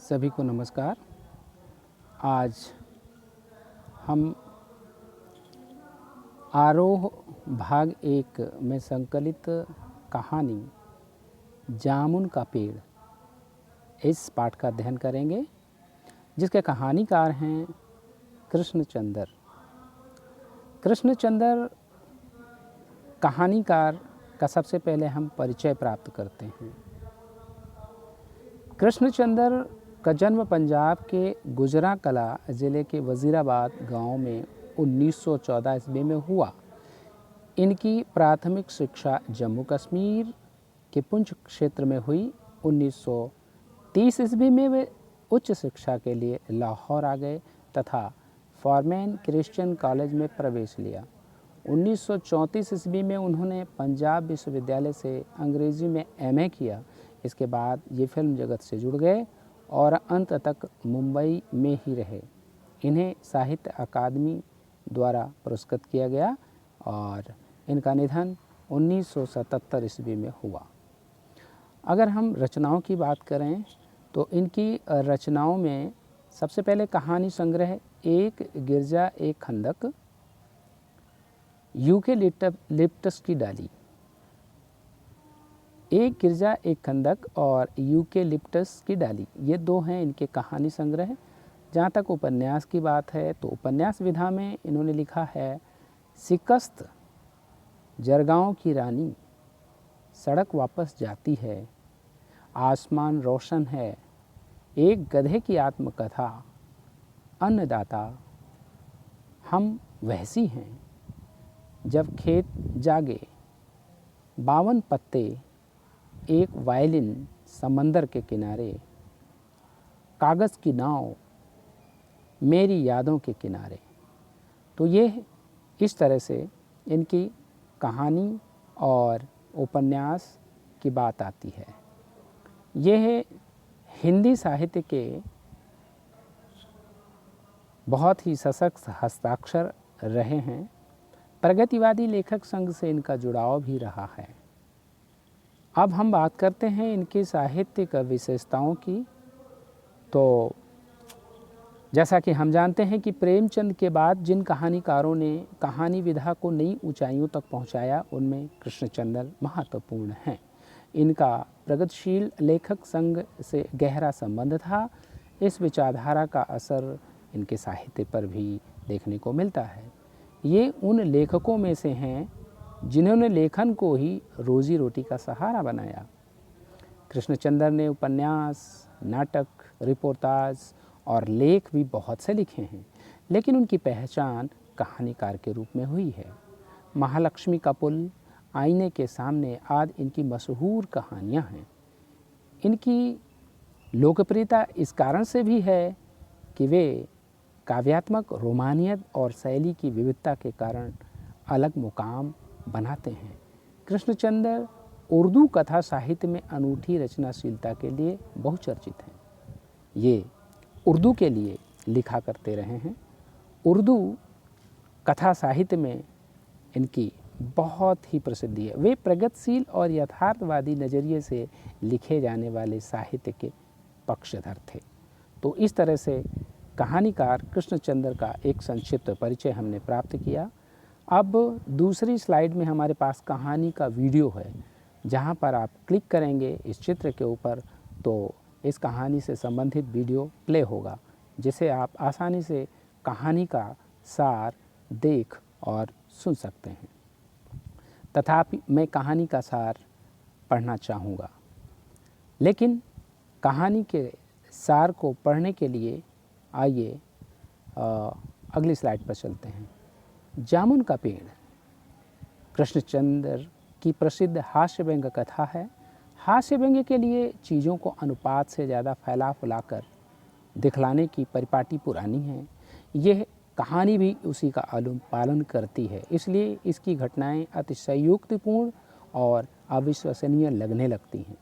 सभी को नमस्कार। आज हम आरोह भाग 1 में संकलित कहानी जामुन का पेड़ इस पाठ का अध्ययन करेंगे, जिसके कहानीकार हैं कृष्णचंद्र। कृष्णचंद्र कहानीकार का सबसे पहले हम परिचय प्राप्त करते हैं। कृष्णचंद्र का जन्म पंजाब के गुजरांवाला ज़िले के वज़ीराबाद गांव में 1914 ईस्वी में हुआ। इनकी प्राथमिक शिक्षा जम्मू कश्मीर के पुंछ क्षेत्र में हुई। 1930 ईस्वी में वे उच्च शिक्षा के लिए लाहौर आ गए तथा फॉरमैन क्रिश्चियन कॉलेज में प्रवेश लिया। 1934 ईस्वी में उन्होंने पंजाब विश्वविद्यालय से अंग्रेजी में एमए किया। इसके बाद ये फिल्म जगत से जुड़ गए और अंत तक मुंबई में ही रहे। इन्हें साहित्य अकादमी द्वारा पुरस्कृत किया गया और इनका निधन 1977 ईस्वी में हुआ। अगर हम रचनाओं की बात करें तो इनकी रचनाओं में सबसे पहले कहानी संग्रह एक गिरजा एक खंदक, यूकेलिप्टस की डाली। एक गिरजा एक खंदक और यूकेलिप्टस की डाली, ये दो हैं इनके कहानी संग्रह। जहाँ तक उपन्यास की बात है तो उपन्यास विधा में इन्होंने लिखा है शिकस्त जरगांव की रानी, सड़क वापस जाती है, आसमान रोशन है, एक गधे की आत्मकथा, अन्नदाता, हम वहसी हैं, जब खेत जागे, 52 पत्ते, एक वायलिन समंदर के किनारे, कागज़ की नाव, मेरी यादों के किनारे। तो ये इस तरह से इनकी कहानी और उपन्यास की बात आती है। ये हिंदी साहित्य के बहुत ही सशक्त हस्ताक्षर रहे हैं। प्रगतिवादी लेखक संघ से इनका जुड़ाव भी रहा है। अब हम बात करते हैं इनके साहित्यिक विशेषताओं की। तो जैसा कि हम जानते हैं कि प्रेमचंद के बाद जिन कहानीकारों ने कहानी विधा को नई ऊंचाइयों तक पहुंचाया, उनमें कृष्णचंद्र महत्वपूर्ण हैं। इनका प्रगतिशील लेखक संघ से गहरा संबंध था। इस विचारधारा का असर इनके साहित्य पर भी देखने को मिलता है। ये उन लेखकों में से हैं जिन्होंने लेखन को ही रोजी रोटी का सहारा बनाया। कृष्णचंद्र ने उपन्यास, नाटक, रिपोर्टाज और लेख भी बहुत से लिखे हैं, लेकिन उनकी पहचान कहानीकार के रूप में हुई है। महालक्ष्मी का पुल, आईने के सामने आदि इनकी मशहूर कहानियाँ हैं। इनकी लोकप्रियता इस कारण से भी है कि वे काव्यात्मक रोमानियत और शैली की विविधता के कारण अलग मुकाम बनाते हैं। कृष्णचंद्र उर्दू कथा साहित्य में अनूठी रचनाशीलता के लिए बहुचर्चित हैं। ये उर्दू के लिए लिखा करते रहे हैं। उर्दू कथा साहित्य में इनकी बहुत ही प्रसिद्धि है। वे प्रगतिशील और यथार्थवादी नज़रिए से लिखे जाने वाले साहित्य के पक्षधर थे। तो इस तरह से कहानीकार कृष्णचंद्र का एक संक्षिप्त परिचय हमने प्राप्त किया। अब दूसरी स्लाइड में हमारे पास कहानी का वीडियो है, जहां पर आप क्लिक करेंगे इस चित्र के ऊपर तो इस कहानी से संबंधित वीडियो प्ले होगा, जिसे आप आसानी से कहानी का सार देख और सुन सकते हैं। तथापि मैं कहानी का सार पढ़ना चाहूँगा, लेकिन कहानी के सार को पढ़ने के लिए आइए अगली स्लाइड पर चलते हैं। जामुन का पेड़ कृष्णचंद्र की प्रसिद्ध हास्य व्यंग्य कथा है। हास्य व्यंग्य के लिए चीज़ों को अनुपात से ज़्यादा फैला फुलाकर दिखलाने की परिपाटी पुरानी है। यह कहानी भी उसी का पालन करती है, इसलिए इसकी घटनाएं अतिशयोक्तिपूर्ण और अविश्वसनीय लगने लगती हैं।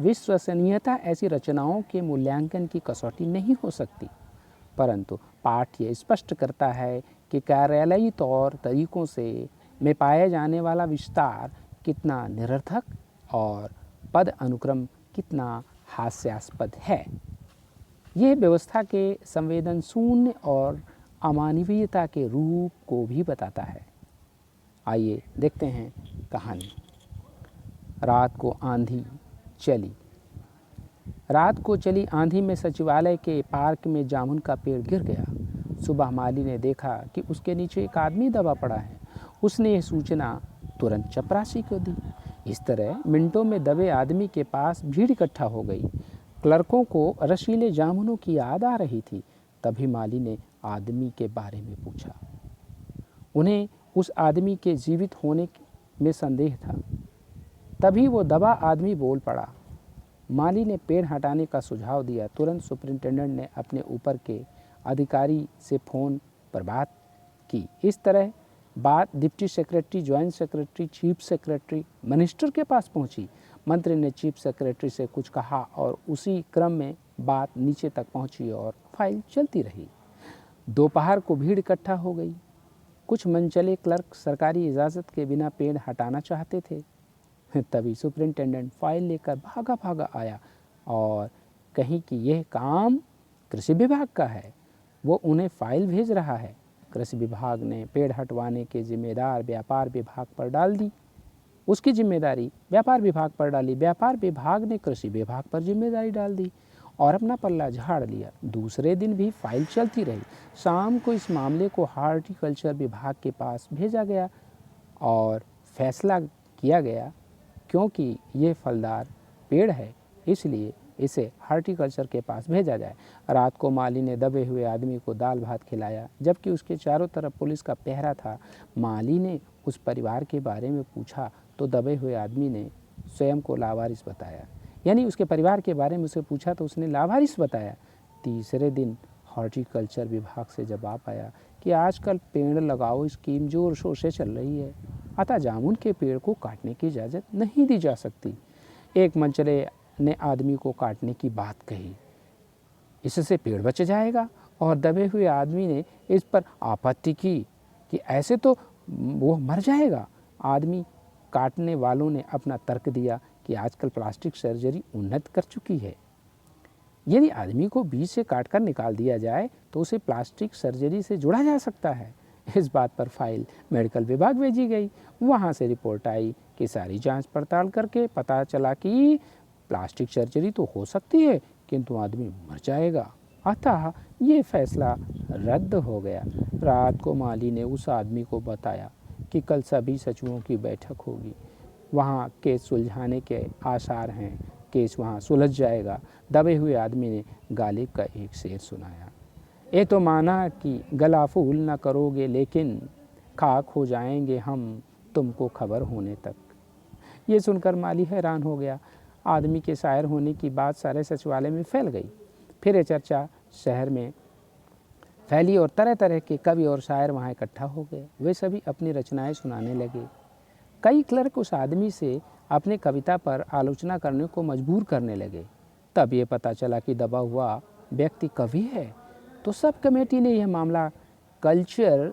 विश्वसनीयता ऐसी रचनाओं के मूल्यांकन की कसौटी नहीं हो सकती, परंतु पाठ ये स्पष्ट करता है कि कार्यालयी तौर तरीकों से में पाया जाने वाला विस्तार कितना निरर्थक और पद अनुक्रम कितना हास्यास्पद है। यह व्यवस्था के संवेदन शून्य और अमानवीयता के रूप को भी बताता है। आइए देखते हैं कहानी। रात को आंधी चली। रात को चली आंधी में सचिवालय के पार्क में जामुन का पेड़ गिर गया। सुबह माली ने देखा कि उसके नीचे एक आदमी दबा पड़ा है। उसने यह सूचना तुरंत चपरासी को दी। इस तरह मिनटों में दबे आदमी के पास भीड़ इकट्ठा हो गई। क्लर्कों को रसीले जामुनों की याद आ रही थी। तभी माली ने आदमी के बारे में पूछा। उन्हें उस आदमी के जीवित होने में संदेह था। तभी वो दबा आदमी बोल पड़ा। माली ने पेड़ हटाने का सुझाव दिया। तुरंत सुपरिंटेंडेंट ने अपने ऊपर के अधिकारी से फ़ोन पर बात की। इस तरह बात deputy secretary, joint secretary, chief secretary, minister के पास पहुंची। मंत्री ने चीफ सेक्रेटरी से कुछ कहा और उसी क्रम में बात नीचे तक पहुंची और फाइल चलती रही। दोपहर को भीड़ इकट्ठा हो गई। कुछ मनचले क्लर्क सरकारी इजाज़त के बिना पेड़ हटाना चाहते थे। तभी सुपरिंटेंडेंट फाइल लेकर भागा भागा आया और कहीं कि यह काम कृषि विभाग का है, वो उन्हें फाइल भेज रहा है। कृषि विभाग ने पेड़ हटवाने के जिम्मेदार व्यापार विभाग पर डाल दी। उसकी जिम्मेदारी व्यापार विभाग पर डाली। व्यापार विभाग ने कृषि विभाग पर जिम्मेदारी डाल दी और अपना पल्ला झाड़ लिया। दूसरे दिन भी फाइल चलती रही। शाम को इस मामले को हार्टिकल्चर विभाग के पास भेजा गया और फैसला किया गया क्योंकि ये फलदार पेड़ है, इसलिए इसे हार्टिकल्चर के पास भेजा जाए। रात को माली ने दबे हुए आदमी को दाल भात खिलाया, जबकि उसके चारों तरफ पुलिस का पहरा था। माली ने उस परिवार के बारे में पूछा तो दबे हुए आदमी ने स्वयं को लावारिस बताया। यानी उसके परिवार के बारे में उसे पूछा तो उसने लावारिस बताया। तीसरे दिन हॉर्टिकल्चर विभाग से जवाब आया कि आजकल पेड़ लगाओ स्कीम जोर शोर से चल रही है, अतः जामुन के पेड़ को काटने की इजाज़त नहीं दी जा सकती। एक मंचले ने आदमी को काटने की बात कही, इससे पेड़ बच जाएगा, और दबे हुए आदमी ने इस पर आपत्ति की कि ऐसे तो वो मर जाएगा। आदमी काटने वालों ने अपना तर्क दिया कि आजकल प्लास्टिक सर्जरी उन्नत कर चुकी है। यदि आदमी को बीज से काटकर निकाल दिया जाए तो उसे प्लास्टिक सर्जरी से जोड़ा जा सकता है। इस बात पर फाइल मेडिकल विभाग भेजी गई। वहाँ से रिपोर्ट आई कि सारी जांच पड़ताल करके पता चला कि प्लास्टिक सर्जरी तो हो सकती है किंतु आदमी मर जाएगा, अतः ये फैसला रद्द हो गया। रात को माली ने उस आदमी को बताया कि कल सभी सचिवों की बैठक होगी, वहाँ केस सुलझाने के आसार हैं, केस वहाँ सुलझ जाएगा। दबे हुए आदमी ने गालिब का एक शेर सुनाया। ये तो माना कि गला फूल न करोगे, लेकिन खाक हो जाएंगे हम तुमको खबर होने तक। ये सुनकर माली हैरान हो गया। आदमी के शायर होने की बात सारे सचिवालय में फैल गई। फिर ये चर्चा शहर में फैली और तरह तरह के कवि और शायर वहाँ इकट्ठा हो गए। वे सभी अपनी रचनाएं सुनाने लगे। कई क्लर्क उस आदमी से अपने कविता पर आलोचना करने को मजबूर करने लगे। तब ये पता चला कि दबा हुआ व्यक्ति कवि है, तो सब कमेटी ने यह मामला कल्चर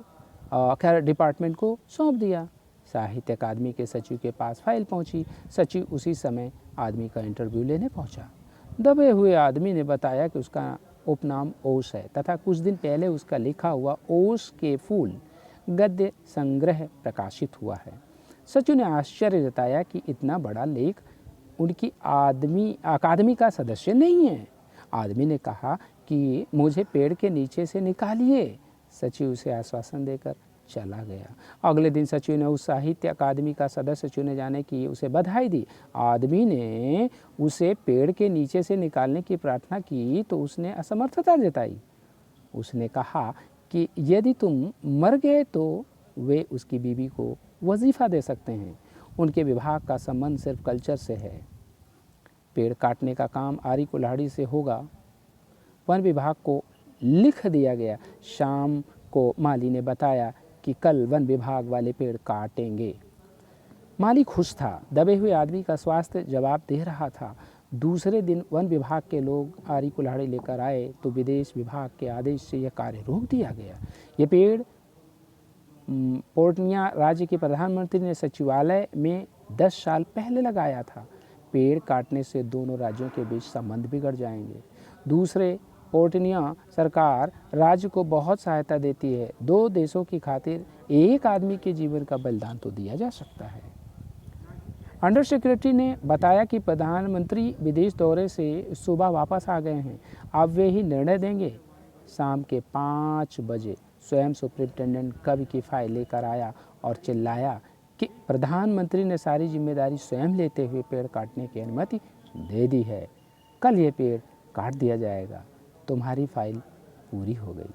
डिपार्टमेंट को सौंप दिया। साहित्य अकादमी के सचिव के पास फाइल पहुंची। सचिव उसी समय आदमी का इंटरव्यू लेने पहुंचा। दबे हुए आदमी ने बताया कि उसका उपनाम ओस है तथा कुछ दिन पहले उसका लिखा हुआ ओस के फूल गद्य संग्रह प्रकाशित हुआ है। सचिव ने आश्चर्य जताया कि इतना बड़ा लेख उनकी अकादमी का सदस्य नहीं है। आदमी ने कहा कि मुझे पेड़ के नीचे से निकालिए। सचिव उसे आश्वासन देकर चला गया। अगले दिन सचिव ने उस साहित्य अकादमी का सदस्य चुने जाने की उसे बधाई दी। आदमी ने उसे पेड़ के नीचे से निकालने की प्रार्थना की तो उसने असमर्थता जताई। उसने कहा कि यदि तुम मर गए तो वे उसकी बीवी को वजीफ़ा दे सकते हैं। उनके विभाग का संबंध सिर्फ कल्चर से है। पेड़ काटने का काम आरी कुल्हाड़ी से होगा। वन विभाग को लिख दिया गया। शाम को माली ने बताया कि कल वन विभाग वाले पेड़ काटेंगे। माली खुश था। दबे हुए आदमी का स्वास्थ्य जवाब दे रहा था। दूसरे दिन वन विभाग के लोग आरी कुल्हाड़ी लेकर आए तो विदेश विभाग के आदेश से यह कार्य रोक दिया गया। ये पेड़ पोर्टनिया राज्य के प्रधानमंत्री ने सचिवालय में 10 साल पहले लगाया था। पेड़ काटने से दोनों राज्यों के बीच संबंध बिगड़ जाएंगे। दूसरे, पोर्टनिया सरकार राज्य को बहुत सहायता देती है। दो देशों की खातिर एक आदमी के जीवन का बलिदान तो दिया जा सकता है। अंडर सेक्रेटरी ने बताया कि प्रधानमंत्री विदेश दौरे से सुबह वापस आ गए हैं। अब वे ही निर्णय देंगे। शाम के 5 बजे स्वयं सुप्रिंटेंडेंट कवि की फाइल लेकर आया और चिल्लाया कि प्रधानमंत्री ने सारी जिम्मेदारी स्वयं लेते हुए पेड़ काटने की अनुमति दे दी है। कल ये पेड़ काट दिया जाएगा। तुम्हारी फाइल पूरी हो गई।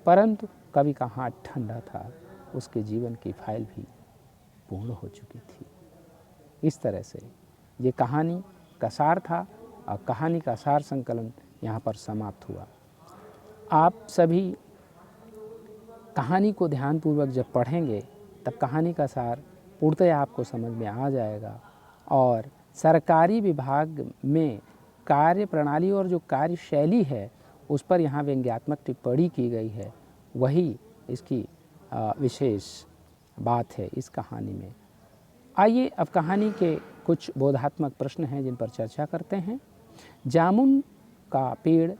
परंतु कवि का हाथ ठंडा था। उसके जीवन की फाइल भी पूर्ण हो चुकी थी। इस तरह से ये कहानी का सार था और कहानी का सार संकलन यहाँ पर समाप्त हुआ। आप सभी कहानी को ध्यानपूर्वक जब पढ़ेंगे तब कहानी का सार पूर्णतः आपको समझ में आ जाएगा और सरकारी विभाग में कार्य प्रणाली और जो कार्यशैली है उस पर यहाँ व्यंग्यात्मक टिप्पणी की गई है, वही इसकी विशेष बात है इस कहानी में। आइए अब कहानी के कुछ बोधात्मक प्रश्न हैं जिन पर चर्चा करते हैं। जामुन का पेड़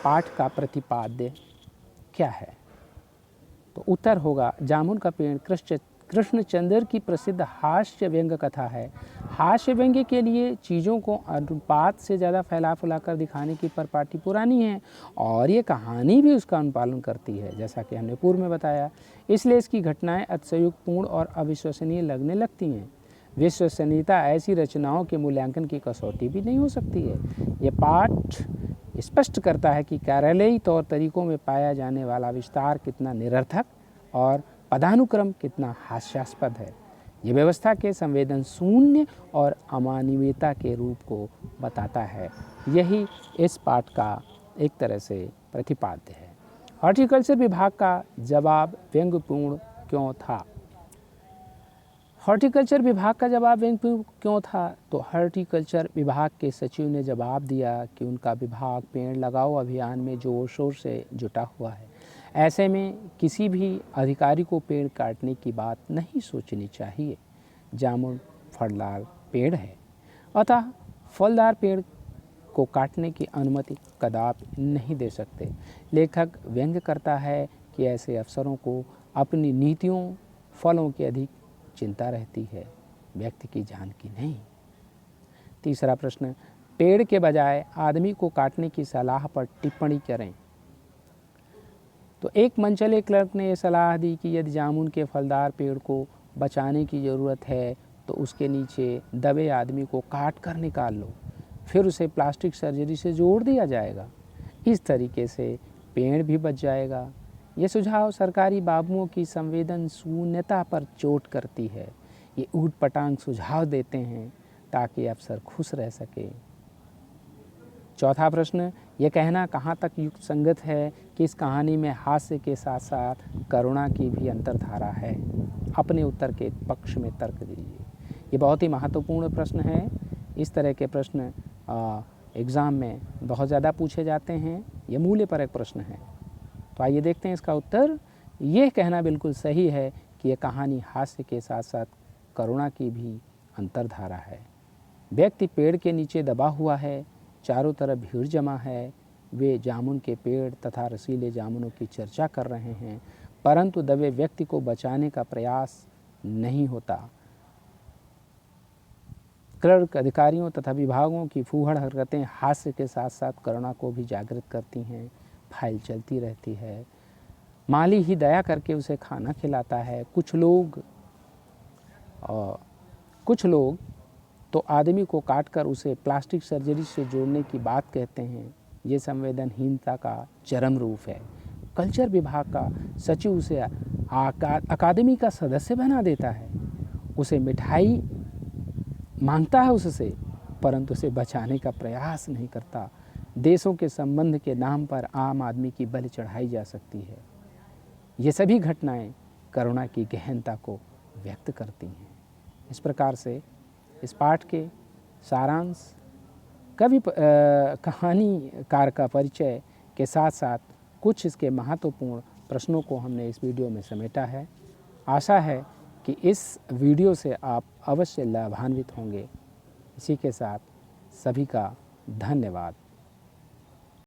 पाठ का प्रतिपाद्य क्या है? तो उत्तर होगा जामुन का पेड़ कृष्णचंद्र की प्रसिद्ध हास्य व्यंग्य कथा है। हास्य व्यंग्य के लिए चीज़ों को अनुपात से ज़्यादा फैला फुलाकर दिखाने की परिपाटी पुरानी है और ये कहानी भी उसका अनुपालन करती है, जैसा कि हमने पूर्व में बताया। इसलिए इसकी घटनाएं अतिशयोक्तिपूर्ण और अविश्वसनीय लगने लगती हैं। विश्वसनीयता ऐसी रचनाओं के मूल्यांकन की कसौटी भी नहीं हो सकती है। ये पाठ स्पष्ट करता है कि कार्यालयी तौर तरीकों में पाया जाने वाला विस्तार कितना निरर्थक और पदानुक्रम कितना हास्यास्पद है। ये व्यवस्था के संवेदन शून्य और अमानवीयता के रूप को बताता है। यही इस पाठ का एक तरह से प्रतिपाद्य है। हॉर्टिकल्चर विभाग का जवाब व्यंग्यपूर्ण क्यों था? हॉर्टिकल्चर विभाग का जवाब व्यंग्यपूर्ण क्यों था? तो हॉर्टिकल्चर विभाग के सचिव ने जवाब दिया कि उनका विभाग पेड़ लगाओ अभियान में जोर शोर से जुटा हुआ है। ऐसे में किसी भी अधिकारी को पेड़ काटने की बात नहीं सोचनी चाहिए। जामुन फलदार पेड़ है, अतः फलदार पेड़ को काटने की अनुमति कदापि नहीं दे सकते। लेखक व्यंग्य करता है कि ऐसे अफसरों को अपनी नीतियों फलों की अधिक चिंता रहती है, व्यक्ति की जान की नहीं। तीसरा प्रश्न, पेड़ के बजाय आदमी को काटने की सलाह पर टिप्पणी करें। तो एक मनचले क्लर्क ने यह सलाह दी कि यदि जामुन के फलदार पेड़ को बचाने की ज़रूरत है तो उसके नीचे दबे आदमी को काट कर निकाल लो, फिर उसे प्लास्टिक सर्जरी से जोड़ दिया जाएगा। इस तरीके से पेड़ भी बच जाएगा। ये सुझाव सरकारी बाबुओं की संवेदन शून्यता पर चोट करती है। ये ऊट पटांग सुझाव देते हैं ताकि अफसर खुश रह सके। चौथा प्रश्न, यह कहना कहाँ तक युक्त संगत है कि इस कहानी में हास्य के साथ साथ करुणा की भी अंतर्धारा है? अपने उत्तर के पक्ष में तर्क दीजिए। ये बहुत ही महत्वपूर्ण प्रश्न है। इस तरह के प्रश्न एग्ज़ाम में बहुत ज़्यादा पूछे जाते हैं। ये मूल्य पर एक प्रश्न है। तो आइए देखते हैं इसका उत्तर। ये कहना बिल्कुल सही है कि यह कहानी हास्य के साथ साथ करुणा की भी अंतर्धारा है। व्यक्ति पेड़ के नीचे दबा हुआ है, चारों तरफ भीड़ जमा है। वे जामुन के पेड़ तथा रसीले जामुनों की चर्चा कर रहे हैं, परंतु दबे व्यक्ति को बचाने का प्रयास नहीं होता। क्लर्क, अधिकारियों तथा विभागों की फूहड़ हरकतें हास्य के साथ साथ करुणा को भी जागृत करती हैं। फाइल चलती रहती है। माली ही दया करके उसे खाना खिलाता है। कुछ लोग तो आदमी को काटकर उसे प्लास्टिक सर्जरी से जोड़ने की बात कहते हैं। ये संवेदनहीनता का चरम रूप है। कल्चर विभाग का सचिव उसे अकादमी का सदस्य बना देता है। उसे मिठाई मांगता है उससे, परंतु उसे बचाने का प्रयास नहीं करता। देशों के संबंध के नाम पर आम आदमी की बलि चढ़ाई जा सकती है। ये सभी घटनाएं करुणा की गहनता को व्यक्त करती हैं। इस प्रकार से इस पाठ के सारांश कहानीकार का परिचय के साथ साथ कुछ इसके महत्वपूर्ण प्रश्नों को हमने इस वीडियो में समेटा है। आशा है कि इस वीडियो से आप अवश्य लाभान्वित होंगे। इसी के साथ सभी का धन्यवाद।